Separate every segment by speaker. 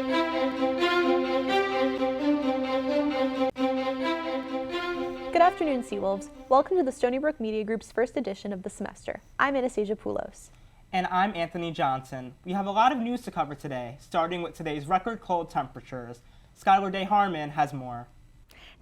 Speaker 1: Good afternoon, Seawolves. Welcome to the Stony Brook Media Group's first edition of the semester. I'm Anastasia Poulos.
Speaker 2: And I'm Anthony Johnson. We have a lot of news to cover today, starting with today's record cold temperatures. Skylar Day Harmon has more.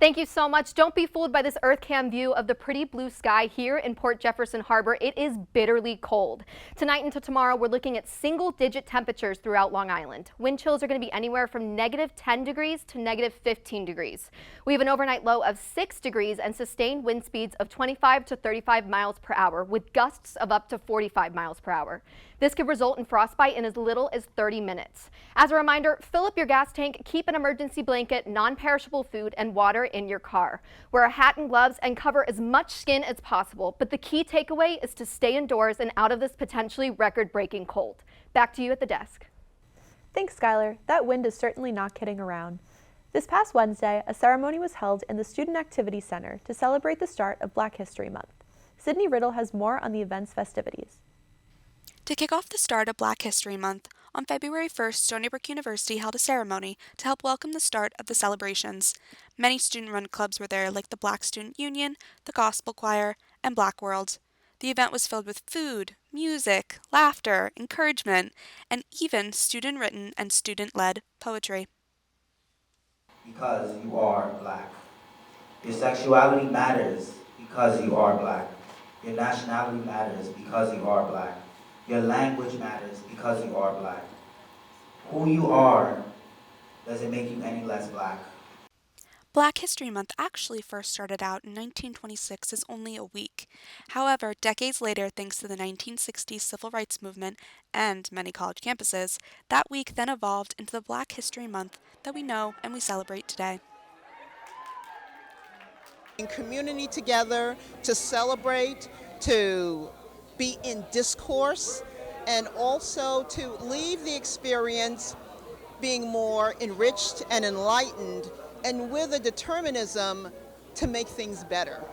Speaker 3: Thank you so much. Don't be fooled by this EarthCam view of the pretty blue sky here in Port Jefferson Harbor. It is bitterly cold. Tonight into tomorrow, we're looking at single-digit temperatures throughout Long Island. Wind chills are going to be anywhere from -10 degrees to -15 degrees. We have an overnight low of 6 degrees and sustained wind speeds of 25 to 35 miles per hour with gusts of up to 45 miles per hour. This could result in frostbite in as little as 30 minutes. As a reminder, fill up your gas tank, keep an emergency blanket, non-perishable food, and water in your car. Wear a hat and gloves and cover as much skin as possible, but the key takeaway is to stay indoors and out of this potentially record-breaking cold. Back to you at the desk.
Speaker 1: Thanks, Skylar. That wind is certainly not kidding around. This past Wednesday, a ceremony was held in the Student Activity Center to celebrate the start of Black History Month. Sydney Riddle has more on the event's festivities.
Speaker 4: To kick off the start of Black History Month, on February 1st, Stony Brook University held a ceremony to help welcome the start of the celebrations. Many student-run clubs were there, like the Black Student Union, the Gospel Choir, and Black World. The event was filled with food, music, laughter, encouragement, and even student-written and student-led poetry.
Speaker 5: Because you are Black. Your sexuality matters because you are Black. Your nationality matters because you are Black. Your language matters because you are Black. Who you are doesn't make you any less Black.
Speaker 4: Black History Month actually first started out in 1926 as only a week. However, decades later, thanks to the 1960s civil rights movement and many college campuses, that week then evolved into the Black History Month that we know and we celebrate today.
Speaker 6: In community together to celebrate, to be in discourse, and also to leave the experience being more enriched and enlightened and with a determinism to make things better.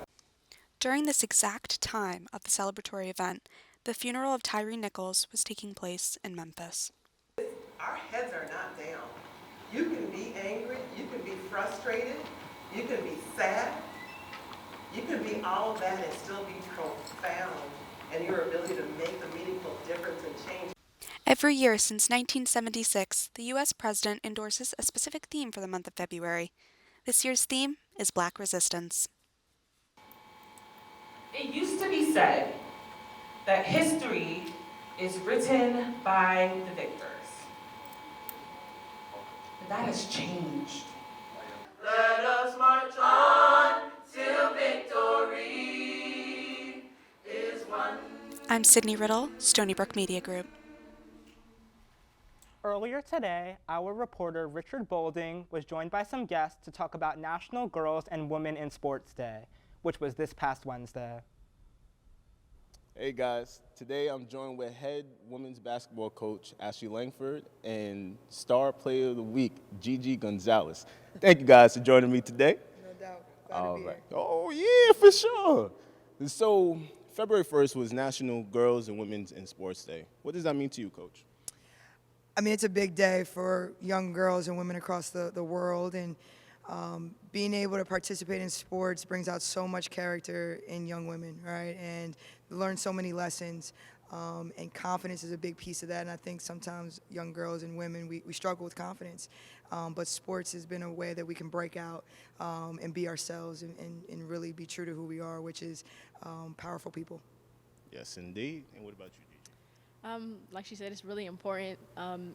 Speaker 4: During this exact time of the celebratory event, the funeral of Tyree Nichols was taking place in Memphis.
Speaker 7: Our heads are not down. You can be angry, you can be frustrated, you can be sad, you can be all of that and still be profound in your ability to make a meaningful difference and change.
Speaker 4: Every year since 1976, the U.S. President endorses a specific theme for the month of February. This year's theme is Black Resistance.
Speaker 8: It used to be said that history is written by the victors. But that has changed.
Speaker 7: Let us march on till victory is won.
Speaker 4: I'm Sydney Riddle, Stony Brook Media Group.
Speaker 2: Earlier today, our reporter Richard Bolding was joined by some guests to talk about National Girls and Women in Sports Day, which was this past Wednesday.
Speaker 9: Hey guys, today I'm joined with head women's basketball coach Ashley Langford and star player of the week Gigi Gonzalez. Thank you guys for joining me today.
Speaker 6: No doubt. Glad to be here.
Speaker 9: Oh yeah, for sure. So February 1st was National Girls and Women's in Sports Day. What does that mean to you, Coach?
Speaker 10: I mean, it's a big day for young girls and women across the world, and being able to participate in sports brings out so much character in young women, right? And learn so many lessons, and confidence is a big piece of that. And I think sometimes young girls and women, we struggle with confidence, but sports has been a way that we can break out and be ourselves and really be true to who we are, which is powerful people.
Speaker 9: Yes, indeed. And what about you, Gigi?
Speaker 11: Like she said, it's really important.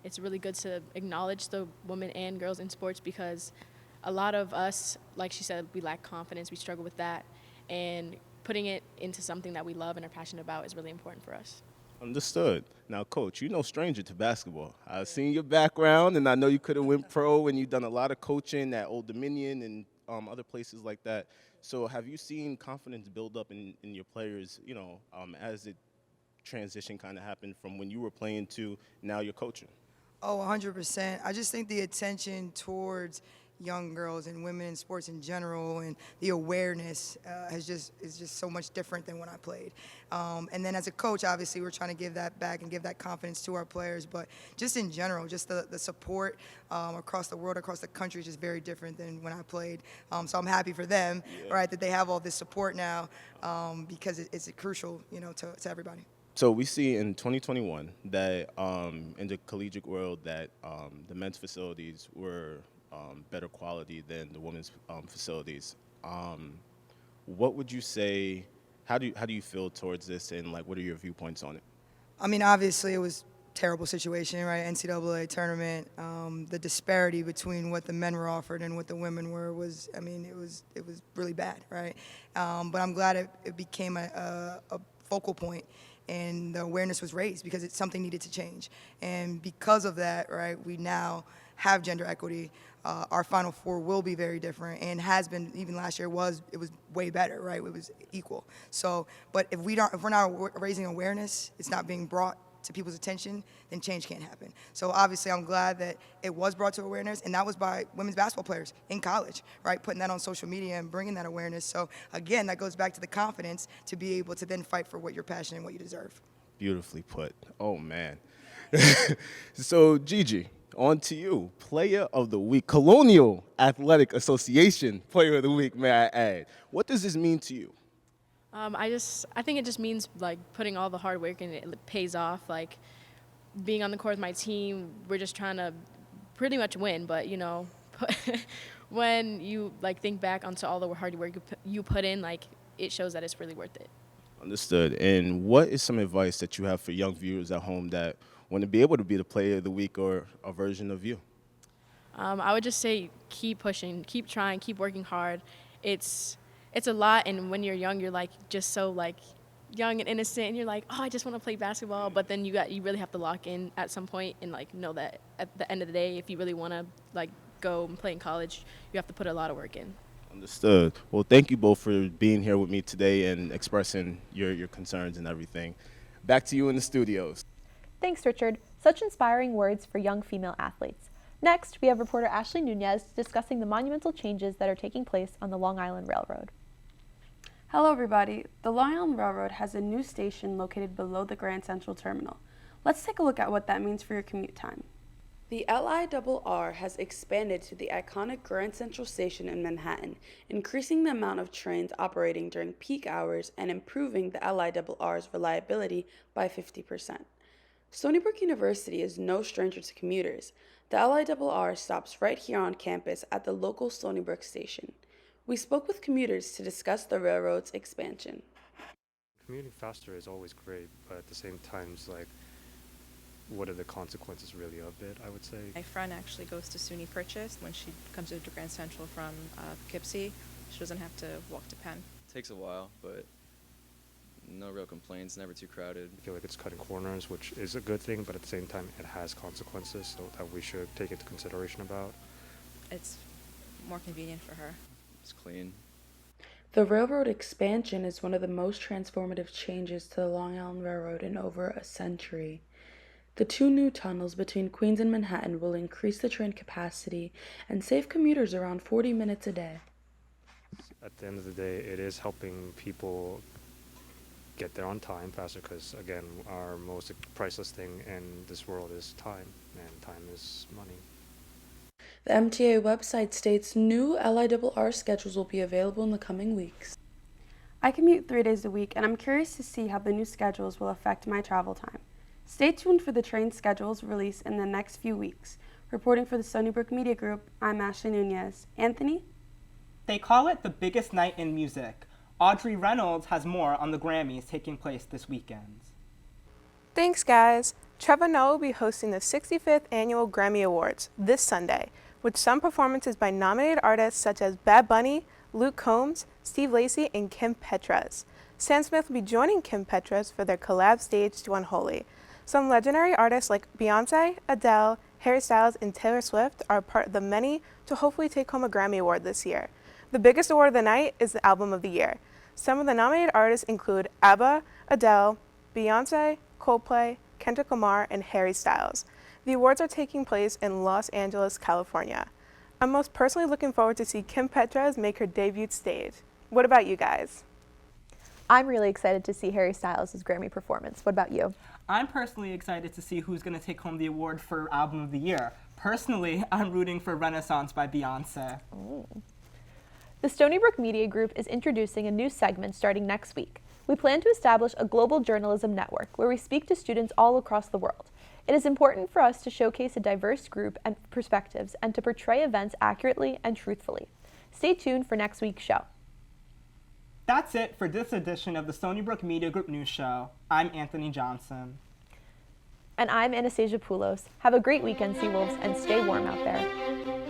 Speaker 11: It's really good to acknowledge the women and girls in sports because a lot of us, like she said, we lack confidence. We struggle with that. And putting it into something that we love and are passionate about is really important for us.
Speaker 9: Understood. Now, Coach, you're no stranger to basketball. I've seen your background, and I know you could have went pro, and you've done a lot of coaching at Old Dominion and other places like that. So have you seen confidence build up in your players, as it transition kind of happened from when you were playing to now you're coaching?
Speaker 10: Oh, 100%. I just think the attention towards young girls and women in sports in general, and the awareness is just so much different than when I played. And then as a coach, obviously, we're trying to give that back and give that confidence to our players. But just in general, just the support across the world, across the country is just very different than when I played. So I'm happy for them, right, that they have all this support now because it's crucial, to everybody.
Speaker 9: So we see in 2021 that in the collegiate world that the men's facilities were better quality than the women's facilities. What would you say? How do you feel towards this, and what are your viewpoints on it?
Speaker 10: I mean, obviously, it was a terrible situation, right? NCAA tournament. The disparity between what the men were offered and what the women were was, it was really bad, right? But I'm glad it became a focal point, and the awareness was raised because something needed to change. And because of that, right, we now have gender equity. Our Final Four will be very different, and has been. Even last year it was way better, right? It was equal. So, but if we're not raising awareness, it's not being brought to people's attention, then change can't happen. So obviously, I'm glad that it was brought to awareness, and that was by women's basketball players in college, right? Putting that on social media and bringing that awareness. So again, that goes back to the confidence to be able to then fight for what you're passionate and what you deserve.
Speaker 9: Beautifully put. Oh man. So Gigi, on to you. Player of the Week, Colonial Athletic Association Player of the Week, may I add. What does this mean to you?
Speaker 11: I think it just means putting all the hard work and it pays off. Being on the court with my team, we're just trying to pretty much win. But when you think back onto all the hard work you put in, it shows that it's really worth it.
Speaker 9: Understood. And what is some advice that you have for young viewers at home that want to be able to be the Player of the Week or a version of you?
Speaker 11: I would just say keep pushing, keep trying, keep working hard. It's a lot, and when you're young, you're just so young and innocent, and you're oh, I just want to play basketball. But then you really have to lock in at some point and know that at the end of the day, if you really want to go and play in college, you have to put a lot of work in.
Speaker 9: Understood. Well, thank you both for being here with me today and expressing your concerns and everything. Back to you in the studios.
Speaker 1: Thanks, Richard. Such inspiring words for young female athletes. Next, we have reporter Ashley Nunez discussing the monumental changes that are taking place on the Long Island Railroad.
Speaker 12: Hello everybody. The Long Island Railroad has a new station located below the Grand Central Terminal. Let's take a look at what that means for your commute time. The LIRR has expanded to the iconic Grand Central Station in Manhattan, increasing the amount of trains operating during peak hours and improving the LIRR's reliability by 50%. Stony Brook University is no stranger to commuters. The LIRR stops right here on campus at the local Stony Brook station. We spoke with commuters to discuss the railroad's expansion.
Speaker 13: Commuting faster is always great, but at the same time, what are the consequences really of it, I would say?
Speaker 14: My friend actually goes to SUNY Purchase. When she comes into Grand Central from Poughkeepsie, she doesn't have to walk to Penn.
Speaker 15: Takes a while, but no real complaints, never too crowded.
Speaker 13: I feel like it's cutting corners, which is a good thing, but at the same time, it has consequences that we should take into consideration about.
Speaker 14: It's more convenient for her.
Speaker 15: It's clean.
Speaker 12: The railroad expansion is one of the most transformative changes to the Long Island Railroad in over a century. The 2 new tunnels between Queens and Manhattan will increase the train capacity and save commuters around 40 minutes a day.
Speaker 13: At the end of the day, it is helping people get there on time faster because, again, our most priceless thing in this world is time, and time is money.
Speaker 12: The MTA website states new LIRR schedules will be available in the coming weeks. I commute 3 days a week, and I'm curious to see how the new schedules will affect my travel time. Stay tuned for the train schedules release in the next few weeks. Reporting for the Stony Brook Media Group, I'm Ashley Nunez. Anthony?
Speaker 2: They call it the biggest night in music. Audrey Reynolds has more on the Grammys taking place this weekend.
Speaker 16: Thanks, guys. Trevor Noah will be hosting the 65th Annual Grammy Awards this Sunday, with some performances by nominated artists such as Bad Bunny, Luke Combs, Steve Lacy, and Kim Petras. Sam Smith will be joining Kim Petras for their collab stage to Unholy. Some legendary artists like Beyonce, Adele, Harry Styles, and Taylor Swift are part of the many to hopefully take home a Grammy Award this year. The biggest award of the night is the Album of the Year. Some of the nominated artists include ABBA, Adele, Beyonce, Coldplay, Kendrick Lamar, and Harry Styles. The awards are taking place in Los Angeles, California. I'm most personally looking forward to see Kim Petras make her debut stage. What about you guys?
Speaker 1: I'm really excited to see Harry Styles' Grammy performance. What about you?
Speaker 2: I'm personally excited to see who's going to take home the award for Album of the Year. Personally, I'm rooting for Renaissance by Beyonce.
Speaker 1: Ooh. The Stony Brook Media Group is introducing a new segment starting next week. We plan to establish a global journalism network where we speak to students all across the world. It is important for us to showcase a diverse group and perspectives and to portray events accurately and truthfully. Stay tuned for next week's show.
Speaker 2: That's it for this edition of the Stony Brook Media Group News Show. I'm Anthony Johnson.
Speaker 1: And I'm Anastasia Poulos. Have a great weekend, Seawolves, and stay warm out there.